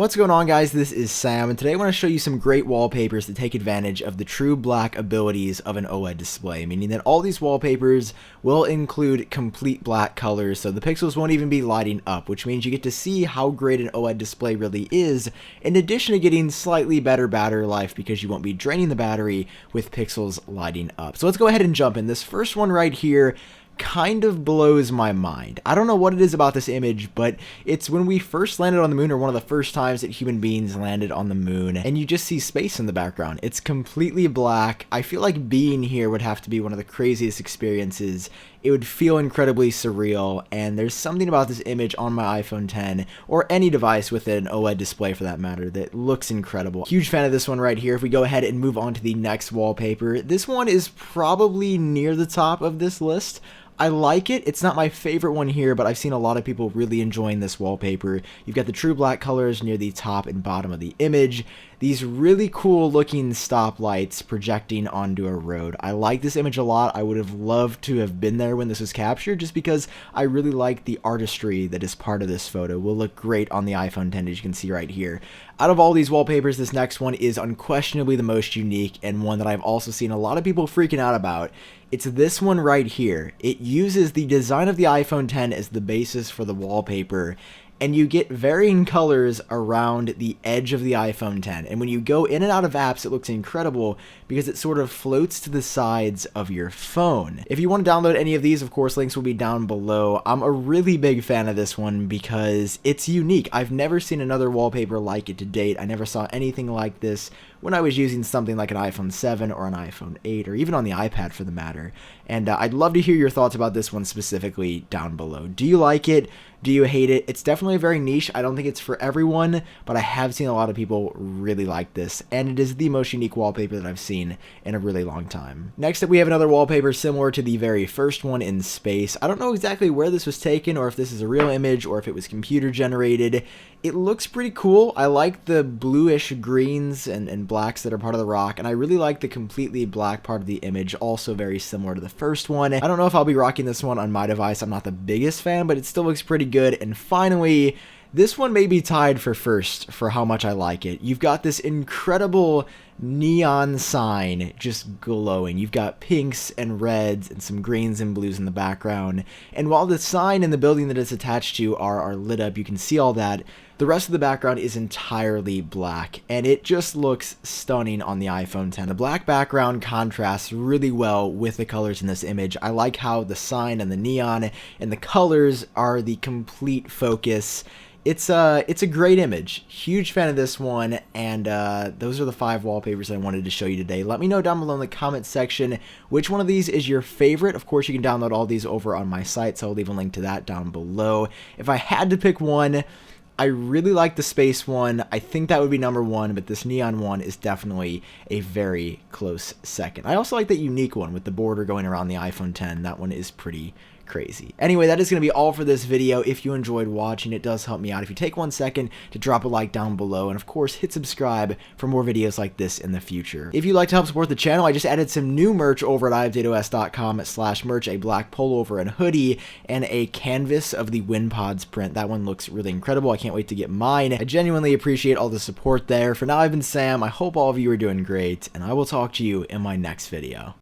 What's going on, guys? This is Sam, and today I want to show you some great wallpapers that take advantage of the true black abilities of an OLED display, meaning that all these wallpapers will include complete black colors, so the pixels won't even be lighting up, which means you get to see how great an OLED display really is, in addition to getting slightly better battery life because you won't be draining the battery with pixels lighting up. So let's go ahead and jump in. This first one right here kind of blows my mind. I don't know what it is about this image, but it's when we first landed on the moon, or one of the first times that human beings landed on the moon, and you just see space in the background. It's completely black. I feel like being here would have to be one of the craziest experiences. It would feel incredibly surreal, and there's something about this image on my iPhone 10, or any device with an OLED display for that matter, that looks incredible. Huge fan of this one right here. If we go ahead and move on to the next wallpaper, this one is probably near the top of this list. I like it. It's not my favorite one here, but I've seen a lot of people really enjoying this wallpaper. You've got the true black colors near the top and bottom of the image. These really cool looking stoplights projecting onto a road. I like this image a lot. I would have loved to have been there when this was captured, just because I really like the artistry that is part of this photo. Will look great on the iPhone 10, as you can see right here. Out of all these wallpapers, this next one is unquestionably the most unique, and one that I've also seen a lot of people freaking out about. It's this one right here. It uses the design of the iPhone 10 as the basis for the wallpaper, and you get varying colors around the edge of the iPhone 10. And when you go in and out of apps, it looks incredible because it sort of floats to the sides of your phone. If you want to download any of these, of course, links will be down below. I'm a really big fan of this one because it's unique. I've never seen another wallpaper like it to date. I never saw anything like this when I was using something like an iPhone 7 or an iPhone 8, or even on the iPad for the matter. And I'd love to hear your thoughts about this one specifically down below. Do you like it? Do you hate it? It's definitely very niche. I don't think it's for everyone, but I have seen a lot of people really like this, and it is the most unique wallpaper that I've seen in a really long time. Next up, we have another wallpaper similar to the very first one, in space. I don't know exactly where this was taken, or if this is a real image, or if it was computer generated. It looks pretty cool. I like the bluish greens and blacks that are part of the rock, and I really like the completely black part of the image, also very similar to the first one. I don't know if I'll be rocking this one on my device. I'm not the biggest fan, but it still looks pretty good. And finally, this one may be tied for first for how much I like it. You've got this incredible neon sign just glowing. You've got pinks and reds and some greens and blues in the background. And while the sign and the building that it's attached to are lit up, you can see all that, the rest of the background is entirely black, and it just looks stunning on the iPhone 10. The black background contrasts really well with the colors in this image. I like how the sign and the neon and the colors are the complete focus. It's a great image. Huge fan of this one, and those are the 5 wallpapers I wanted to show you today. Let me know down below in the comments section which one of these is your favorite. Of course, you can download all these over on my site, so I'll leave a link to that down below. If I had to pick one, I really like the space one. I think that would be number 1, but this neon one is definitely a very close second. I also like that unique one with the border going around the iPhone 10. That one is pretty crazy. Anyway, that is going to be all for this video. If you enjoyed watching, it does help me out if you take 1 second to drop a like down below, and of course hit subscribe for more videos like this in the future. If you'd like to help support the channel, I just added some new merch over at iupdateos.com/merch, a black pullover and hoodie, and a canvas of the WinPods print. That one looks really incredible. I can't wait to get mine. I genuinely appreciate all the support there. For now, I've been Sam. I hope all of you are doing great, and I will talk to you in my next video.